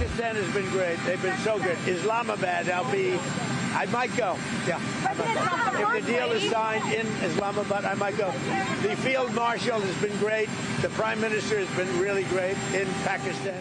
Pakistan has been great. They've been so good. Islamabad, I might go. Yeah. If the deal is signed in Islamabad, I might go. The field marshal has been great. The prime minister has been really great in Pakistan.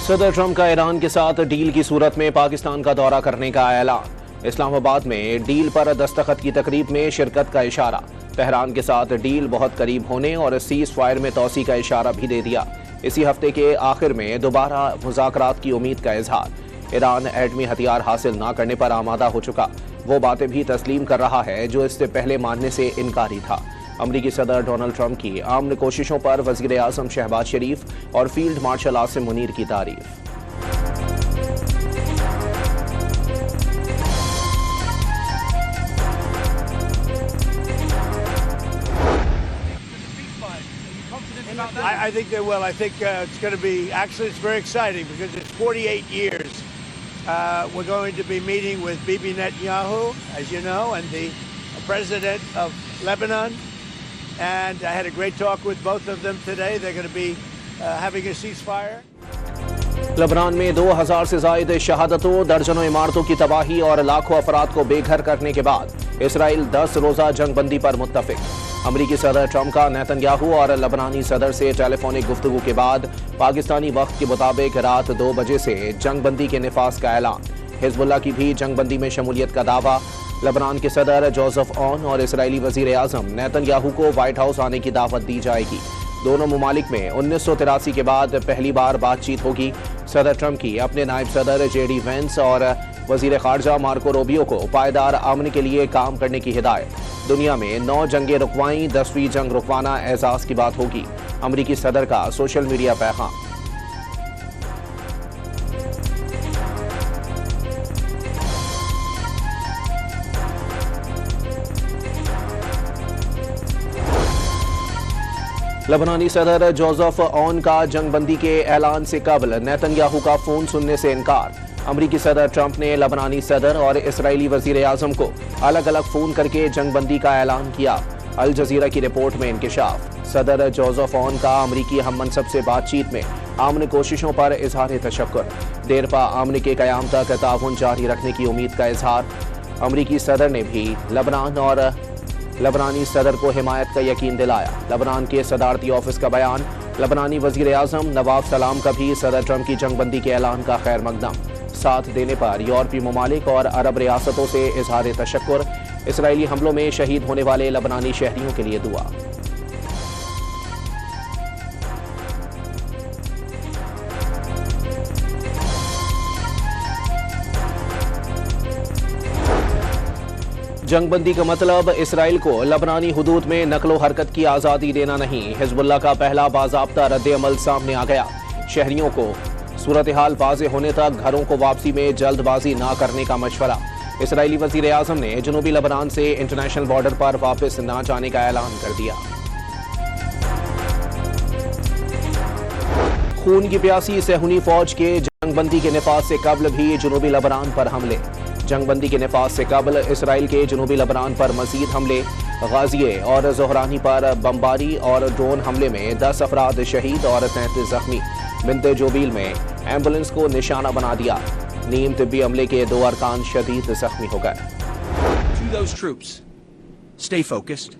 صدر Trump کا ایران کے ساتھ deal کی صورت میں پاکستان کا دورہ کرنے کا اعلان. اسلام آباد میں ڈیل پر دستخط کی تقریب میں شرکت کا اشارہ. تہران کے ساتھ ڈیل بہت قریب ہونے اور سیز فائر میں توسیع کا اشارہ بھی دے دیا. اسی ہفتے کے آخر میں دوبارہ مذاکرات کی امید کا اظہار. ایران ایٹمی ہتھیار حاصل نہ کرنے پر آمادہ ہو چکا. وہ باتیں بھی تسلیم کر رہا ہے جو اس سے پہلے ماننے سے انکاری تھا. امریکی صدر ڈونلڈ ٹرمپ کی امن کوششوں پر وزیر اعظم شہباز شریف اور فیلڈ مارشل عاصم منیر کی تعریف. I think they will. I think it's going to be, actually it's very exciting because it's 48 years. We're going to be meeting with Bibi Netanyahu, as you know, and the president of Lebanon. And I had a great talk with both of them today. They're going to be having a ceasefire. لبنان میں 2000 سے زائد شہادتوں، درجنوں عمارتوں کی تباہی اور لاکھوں افراد کو بے گھر کرنے کے بعد اسرائیل 10 روزہ جنگ بندی پر متفق. امریکی صدر ٹرمپ کا نیتن یاہو اور لبنانی صدر سے ٹیلی فونک گفتگو کے بعد پاکستانی وقت کے مطابق رات 2 بجے سے جنگ بندی کے نفاذ کا اعلان. حزب اللہ کی بھی جنگ بندی میں شمولیت کا دعویٰ. لبنان کے صدر جوزف اون اور اسرائیلی وزیر اعظم نیتن یاہو کو وائٹ ہاؤس آنے کی دعوت دی جائے گی. دونوں ممالک میں 1983 کے بعد پہلی بار بات چیت ہوگی. صدر ٹرمپ کی اپنے نائب صدر جے ڈی وینس اور وزیر خارجہ مارکو روبیو کو پائیدار امن کے لیے کام کرنے کی ہدایت. دنیا میں 9 جنگیں رکوائیں، 10ویں جنگ رکوانا اعزاز کی بات ہوگی. امریکی صدر کا سوشل میڈیا پیغام. لبنانی صدر جوزف اون کا جنگ بندی کے اعلان سے قبل نیتن یاہو کا فون سننے سے انکار. امریکی صدر ٹرمپ نے لبنانی صدر اور اسرائیلی وزیر اعظم کو الگ الگ فون کر کے جنگ بندی کا اعلان کیا. الجزیرہ کی رپورٹ میں انکشاف. صدر جوزف اون کا امریکی ہم منصب سے بات چیت میں امن کوششوں پر اظہار تشکر. دیرپا امن کے قیام تک تعاون جاری رکھنے کی امید کا اظہار. امریکی صدر نے بھی لبنان اور لبنانی صدر کو حمایت کا یقین دلایا. لبنان کے صدارتی آفس کا بیان. لبنانی وزیر اعظم نواب سلام کا بھی صدر ٹرمپ کی جنگ بندی کے اعلان کا خیر مقدم. ساتھ دینے پر یورپی ممالک اور عرب ریاستوں سے اظہار تشکر. اسرائیلی حملوں میں شہید ہونے والے لبنانی شہریوں کے لیے دعا. جنگ بندی کا مطلب اسرائیل کو لبنانی حدود میں نقل و حرکت کی آزادی دینا نہیں. حزب اللہ کا پہلا باضابطہ رد عمل سامنے آ گیا. شہریوں کو صورتحال واضح ہونے تک گھروں کو واپسی میں جلد بازی نہ کرنے کا مشورہ. اسرائیلی وزیر اعظم نے جنوبی لبنان سے انٹرنیشنل بارڈر پر واپس نہ جانے کا اعلان کر دیا. خون کی پیاسی صہیونی فوج کے جنگ بندی کے نفاذ سے قبل بھی جنوبی لبنان پر حملے. جنگ بندی کے نفاذ سے قبل اسرائیل کے جنوبی لبنان پر مزید حملے. غازیے اور زہرانی پر بمباری اور ڈرون حملے میں 10 افراد شہید اور 33 زخمی. بنت جوبیل میں ایمبولنس کو نشانہ بنا دیا. نیم طبی عملے کے 2 ارکان شدید زخمی ہو گئے. To those troops, stay focused,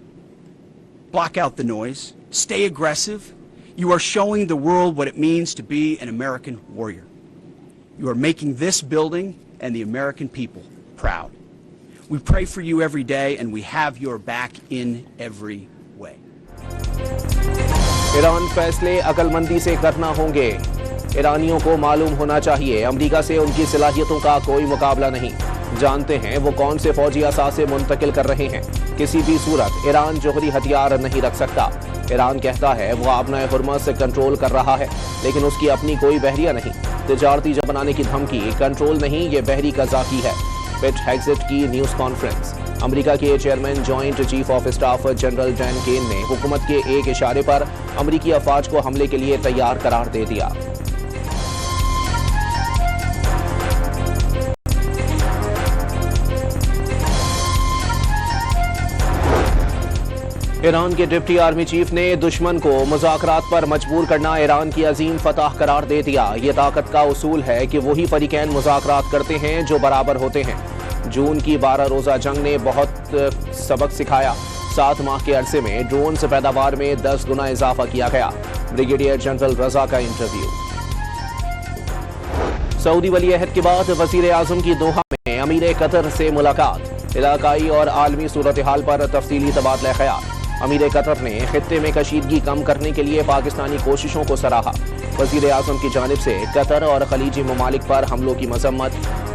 block out the noise, stay aggressive. You are showing the world what it means to be an American warrior. You are making this building and the American people proud. We pray for you every day and we have your back in every way. Iran فیصلے عقل مندی سے کرنا ہوں گے. ایرانیوں کو معلوم ہونا چاہیے امریکہ سے ان کی صلاحیتوں کا کوئی مقابلہ نہیں. جانتے ہیں وہ کون سے فوجی اثاثے منتقل کر رہے ہیں. کسی بھی صورت ایران جوہری ہتھیار نہیں رکھ سکتا. ایران کہتا ہے وہ آبنائے حرمت سے کنٹرول کر رہا ہے لیکن اس کی اپنی کوئی بحریہ نہیں. تجارتی جب بنانے کی دھمکی کنٹرول نہیں، یہ بحری قزاقی ہے. پیٹ ہیگزٹ کی نیوز کانفرنس. امریکہ کے chairman joint chief of staff general Dan Caine نے حکومت کے ایک اشارے پر امریکی افواج کو حملے کے لیے تیار قرار دے دیا. ایران کے ڈپٹی آرمی چیف نے دشمن کو مذاکرات پر مجبور کرنا ایران کی عظیم فتح قرار دے دیا. یہ طاقت کا اصول ہے کہ وہی فریقین مذاکرات کرتے ہیں جو برابر ہوتے ہیں. جون کی 12 روزہ جنگ نے بہت سبق سکھایا. 7 ماہ کے عرصے میں ڈرونز پیداوار میں 10 گنا اضافہ کیا گیا. بریگیڈیئر جنرل رضا کا انٹرویو. سعودی ولی عہد کے بعد وزیر اعظم کی دوحہ میں امیر قطر سے ملاقات. علاقائی اور عالمی صورتحال پر تفصیلی تبادلہ خیال. امیر قطر نے خطے میں کشیدگی کم کرنے کے لیے پاکستانی کوششوں کو سراہا. وزیر اعظم کی جانب سے قطر اور خلیجی ممالک پر حملوں کی مذمت.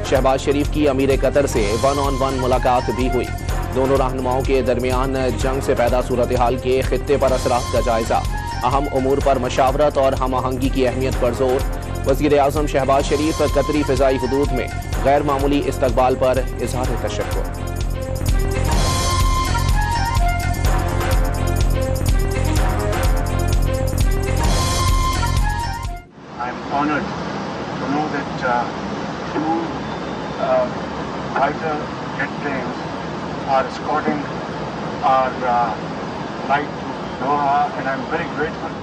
شہباز شریف کی امیر قطر سے 1-on-1 ملاقات بھی ہوئی. دونوں رہنماؤں کے درمیان جنگ سے پیدا صورتحال کے خطے پر اثرات کا جائزہ. اہم امور پر مشاورت اور ہم آہنگی کی اہمیت پر زور. وزیر اعظم شہباز شریف قطری فضائی حدود میں غیر معمولی استقبال پر اظہار تشکر. I'm honored to know that two fighter jet planes are escorting our flight to Doha, and I'm very grateful.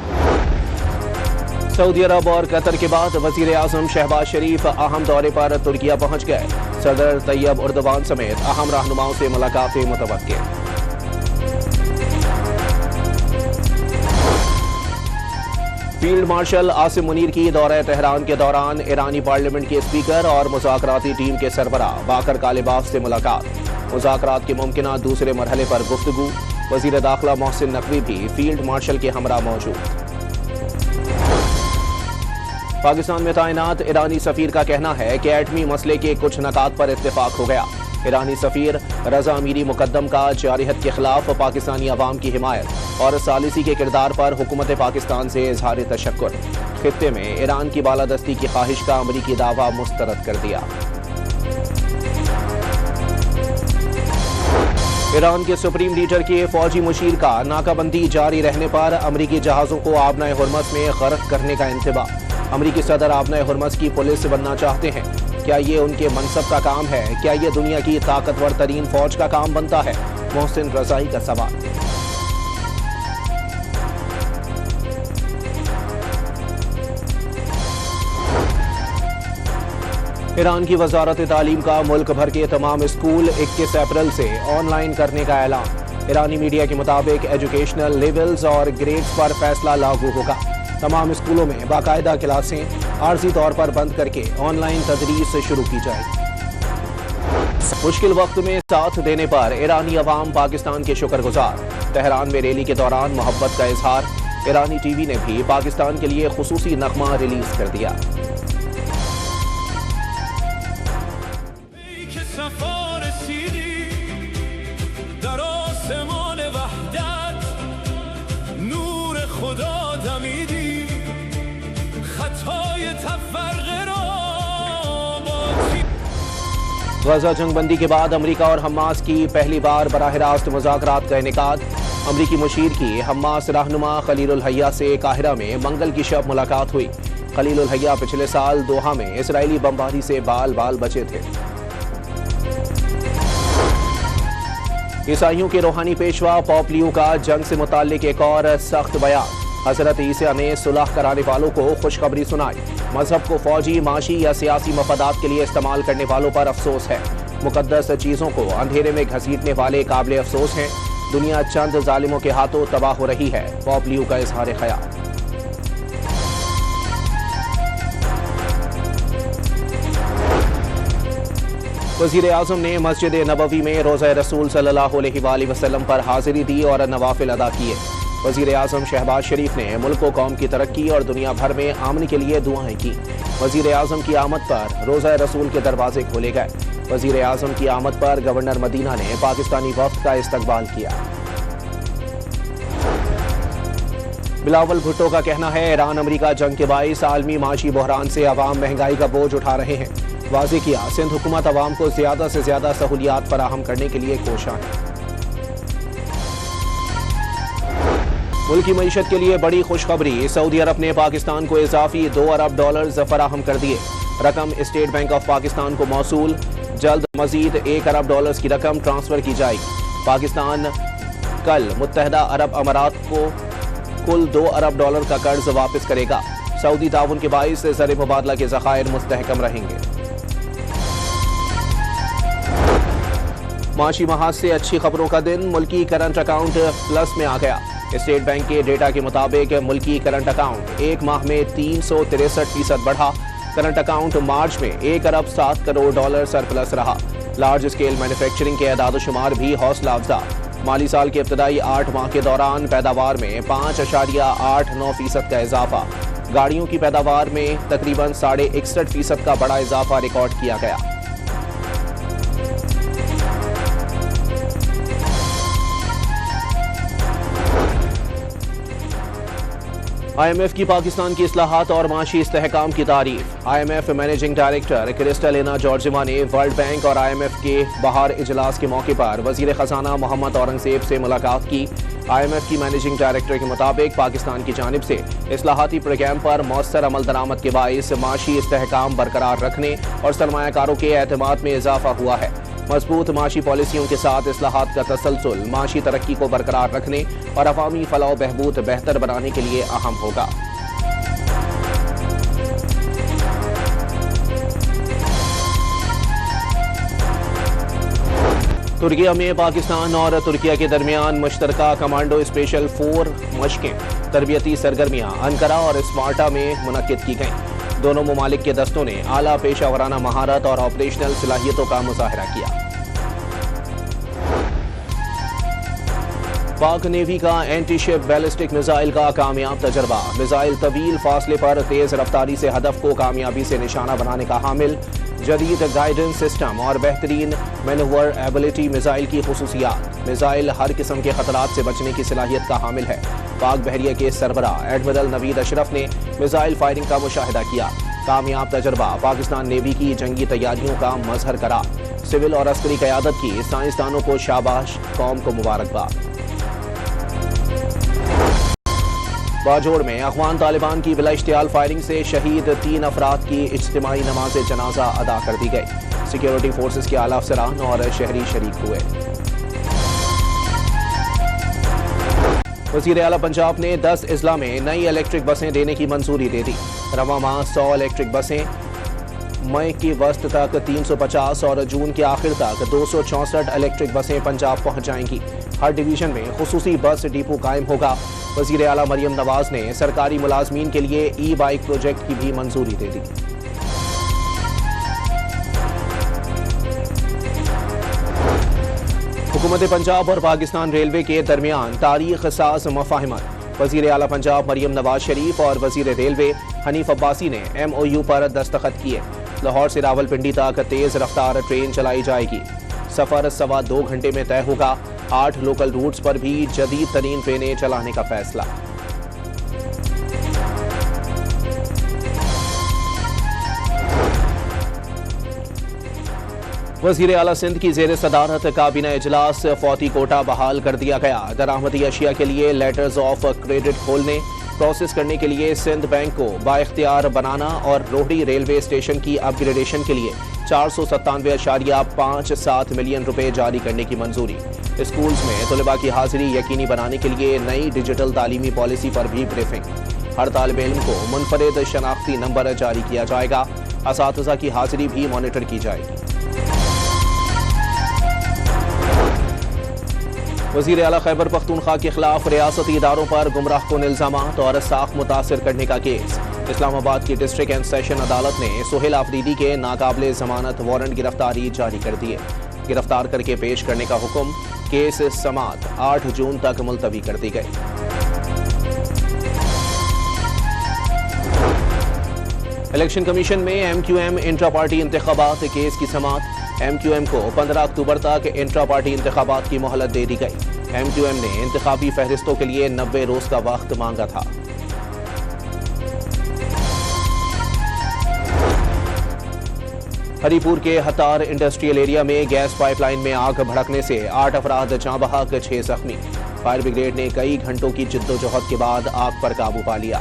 سعودی عرب اور قطر کے بعد وزیر اعظم شہباز شریف اہم دورے پر ترکیہ پہنچ گئے. صدر طیب اردوان سمیت اہم رہنماؤں سے ملاقاتیں متوقع. فیلڈ مارشل عاصم منیر کی دورہ تہران کے دوران ایرانی پارلیمنٹ کے اسپیکر اور مذاکراتی ٹیم کے سربراہ باقر کالباف سے ملاقات. مذاکرات کے ممکنہ دوسرے مرحلے پر گفتگو. وزیر داخلہ محسن نقوی بھی فیلڈ مارشل کے ہمراہ موجود. پاکستان میں تعینات ایرانی سفیر کا کہنا ہے کہ ایٹمی مسئلے کے کچھ نکات پر اتفاق ہو گیا. ایرانی سفیر رضا امیری مقدم کا جارحیت کے خلاف پاکستانی عوام کی حمایت اور ثالثی کے کردار پر حکومت پاکستان سے اظہار تشکر. خطے میں ایران کی بالادستی کی خواہش کا امریکی دعویٰ مسترد کر دیا. ایران کے سپریم لیڈر کے فوجی مشیر کا ناکہ بندی جاری رہنے پر امریکی جہازوں کو آبنائے ہرمز میں غرق کرنے کا انتباہ. امریکی صدر آبنائے ہرمز کی پولیس بننا چاہتے ہیں. کیا یہ ان کے منصب کا کام ہے؟ کیا یہ دنیا کی طاقتور ترین فوج کا کام بنتا ہے؟ محسن رضائی کا سوال. ایران کی وزارت تعلیم کا ملک بھر کے تمام اسکول 21 اپریل سے آن لائن کرنے کا اعلان. ایرانی میڈیا کے مطابق ایجوکیشنل لیولز اور گریڈز پر فیصلہ لاگو ہوگا. تمام اسکولوں میں باقاعدہ کلاسیں عارضی طور پر بند کر کے آن لائن تدریس شروع کی جائے گی. مشکل وقت میں ساتھ دینے پر ایرانی عوام پاکستان کے شکر گزار. تہران میں ریلی کے دوران محبت کا اظہار. ایرانی ٹی وی نے بھی پاکستان کے لیے خصوصی نغمہ ریلیز کر دیا. غزہ جنگ بندی کے بعد امریکہ اور حماس کی پہلی بار براہ راست مذاکرات کا انعقاد. امریکی مشیر کی حماس رہنما خلیل الحیہ سے قاہرہ میں منگل کی شب ملاقات ہوئی. خلیل الحیہ پچھلے سال دوحہ میں اسرائیلی بمباری سے بال بال بچے تھے. عیسائیوں کے روحانی پیشوا پوپ لیو کا جنگ سے متعلق ایک اور سخت بیان. حضرت عیسیٰ نے صلح کرانے والوں کو خوشخبری سنائی. مذہب کو فوجی، معاشی یا سیاسی مفادات کے لیے استعمال کرنے والوں پر افسوس ہے. مقدس چیزوں کو اندھیرے میں گھسیٹنے والے قابل افسوس ہیں. دنیا چند ظالموں کے ہاتھوں تباہ ہو رہی ہے. پوپ لیو کا اظہار خیال. وزیر اعظم نے مسجد نبوی میں روضہ رسول صلی اللہ علیہ وآلہ وسلم پر حاضری دی اور نوافل ادا کیے. وزیر اعظم شہباز شریف نے ملک و قوم کی ترقی اور دنیا بھر میں امن کے لیے دعائیں کی. وزیر اعظم کی آمد پر روضہ رسول کے دروازے کھولے گئے. وزیر اعظم کی آمد پر گورنر مدینہ نے پاکستانی وفد کا استقبال کیا. بلاول بھٹو کا کہنا ہے ایران امریکہ جنگ کے باعث عالمی معاشی بحران سے عوام مہنگائی کا بوجھ اٹھا رہے ہیں. واضح کیا سندھ حکومت عوام کو زیادہ سے زیادہ سہولیات فراہم کرنے کے لیے کوشاں ہے. ملک کی معیشت کے لیے بڑی خوشخبری. سعودی عرب نے پاکستان کو اضافی $2 ارب فراہم کر دیے. رقم اسٹیٹ بینک آف پاکستان کو موصول. جلد مزید $1 ارب کی رقم ٹرانسفر کی جائے گی. پاکستان کل متحدہ عرب امارات کو کل $2 ارب کا قرض واپس کرے گا۔ سعودی تعاون کے باعث زر مبادلہ کے ذخائر مستحکم رہیں گے۔ معاشی محاذ سے اچھی خبروں کا دن، ملکی کرنٹ اکاؤنٹ پلس میں آ گیا۔ اسٹیٹ بینک کے ڈیٹا کے مطابق ملکی کرنٹ اکاؤنٹ ایک ماہ میں 363% بڑھا۔ کرنٹ اکاؤنٹ مارچ میں $1 ارب 7 کروڑ سرپلس رہا۔ لارج اسکیل مینوفیکچرنگ کے اعداد و شمار بھی حوصلہ افزا۔ مالی سال کے ابتدائی 8 ماہ کے دوران پیداوار میں 5.89% کا اضافہ۔ گاڑیوں کی پیداوار میں تقریباً 61.5% کا بڑا اضافہ ریکارڈ کیا گیا۔ آئی ایم ایف کی پاکستان کی اصلاحات اور معاشی استحکام کی تعریف۔ I M F managing director Kristalina Georgieva نے ورلڈ بینک اور آئی ایم ایف کے بہار اجلاس کے موقع پر وزیر خزانہ محمد اورنگزیب سے ملاقات کی۔ آئی ایم ایف کی مینیجنگ ڈائریکٹر کے مطابق پاکستان کی جانب سے اصلاحاتی پروگرام پر مؤثر عمل درآمد کے باعث معاشی استحکام برقرار رکھنے اور سرمایہ کاروں کے اعتماد میں اضافہ ہوا ہے۔ مضبوط معاشی پالیسیوں کے ساتھ اصلاحات کا تسلسل معاشی ترقی کو برقرار رکھنے اور عوامی فلاح و بہبود بہتر بنانے کے لیے اہم ہوگا۔ ترکیہ میں پاکستان اور ترکیہ کے درمیان مشترکہ کمانڈو اسپیشل 4 مشقیں، تربیتی سرگرمیاں انقرہ اور اسپارٹا میں منعقد کی گئیں۔ دونوں ممالک کے دستوں نے اعلیٰ پیشہ ورانہ مہارت اور آپریشنل صلاحیتوں کا مظاہرہ کیا۔ پاک نیوی کا اینٹی شپ بیلسٹک میزائل کا کامیاب تجربہ۔ میزائل طویل فاصلے پر تیز رفتاری سے ہدف کو کامیابی سے نشانہ بنانے کا حامل۔ جدید گائیڈنس سسٹم اور بہترین مینوور ایبلٹی میزائل کی خصوصیات۔ میزائل ہر قسم کے خطرات سے بچنے کی صلاحیت کا حامل ہے۔ پاک بحریہ کے سربراہ ایڈمرل نوید اشرف نے میزائل فائرنگ کا مشاہدہ کیا۔ کامیاب تجربہ پاکستان نیوی کی جنگی تیاریوں کا مظہر قرار۔ سول اور عسکری قیادت کی سائنسدانوں کو شاباش، قوم کو مبارکباد۔ باجوڑ میں اخوان طالبان کی بلا اشتعال فائرنگ سے شہید 3 افراد کی اجتماعی نماز جنازہ ادا کر دی گئی۔ سیکیورٹی فورسز کے اعلیٰ افسران اور شہری شریک ہوئے۔ وزیر اعلیٰ پنجاب نے 10 اضلاع میں نئی الیکٹرک بسیں دینے کی منظوری دے دی۔ رواں ماہ 100 الیکٹرک بسیں، مئی کے وسط تک 350 اور جون کے آخر تک 264 الیکٹرک بسیں پنجاب پہنچ جائیں گی۔ ہر ڈویژن میں خصوصی بس ڈپو قائم ہوگا۔ وزیر اعلیٰ مریم نواز نے سرکاری ملازمین کے لیے ای بائک پروجیکٹ کی بھی منظوری دے دی۔ حکومت پنجاب اور پاکستان ریلوے کے درمیان تاریخ ساز مفاہمت۔ وزیر اعلیٰ پنجاب مریم نواز شریف اور وزیر ریلوے حنیف عباسی نے MOU پر دستخط کیے۔ لاہور سے راولپنڈی تک تیز رفتار ٹرین چلائی جائے گی۔ سفر 2.25 گھنٹے میں طے ہوگا۔ 8 لوکل روٹس پر بھی جدید ترین ٹرینیں چلانے کا فیصلہ۔ وزیر اعلیٰ سندھ کی زیر صدارت کابینہ اجلاس، فوتی کوٹا بحال کر دیا گیا۔ درآمدی اشیاء کے لیے لیٹرز آف کریڈٹ کھولنے، پروسیس کرنے کے لیے سندھ بینک کو بااختیار بنانا اور روہڑی ریلوے اسٹیشن کی اپ گریڈیشن کے لیے 497.57 ملین روپے جاری کرنے کی منظوری۔ اسکولز میں طلباء کی حاضری یقینی بنانے کے لیے نئی ڈیجیٹل تعلیمی پالیسی پر بھی بریفنگ۔ ہر طالب علم کو منفرد شناختی نمبر جاری کیا جائے گا۔ اساتذہ کی حاضری بھی مانیٹر کی جائے گی۔ وزیر اعلیٰ خیبر پختونخوا کے خلاف ریاستی اداروں پر گمراہ کن الزامات اور ساکھ متاثر کرنے کا کیس۔ اسلام آباد کی ڈسٹرکٹ اینڈ سیشن عدالت نے سہیل آفریدی کے ناقابل ضمانت وارنٹ گرفتاری جاری کر دیے۔ گرفتار کر کے پیش کرنے کا حکم۔ کیس سماعت 8 جون تک ملتوی کر دی گئی۔ الیکشن کمیشن میں MQM انٹرا پارٹی انتخابات کیس کی سماعت۔ MQM کو 15 اکتوبر تک انٹرا پارٹی انتخابات کی مہلت دے دی گئی۔ MQM نے انتخابی فہرستوں کے لیے 90 روز کا وقت مانگا تھا۔ ہری پور کے ہتار انڈسٹریل ایریا میں گیس پائپ لائن میں آگ بھڑکنے سے 8 افراد جاں بحق، 6 زخمی۔ فائر بریگیڈ نے کئی گھنٹوں کی جدوجہد کے بعد آگ پر قابو پا لیا۔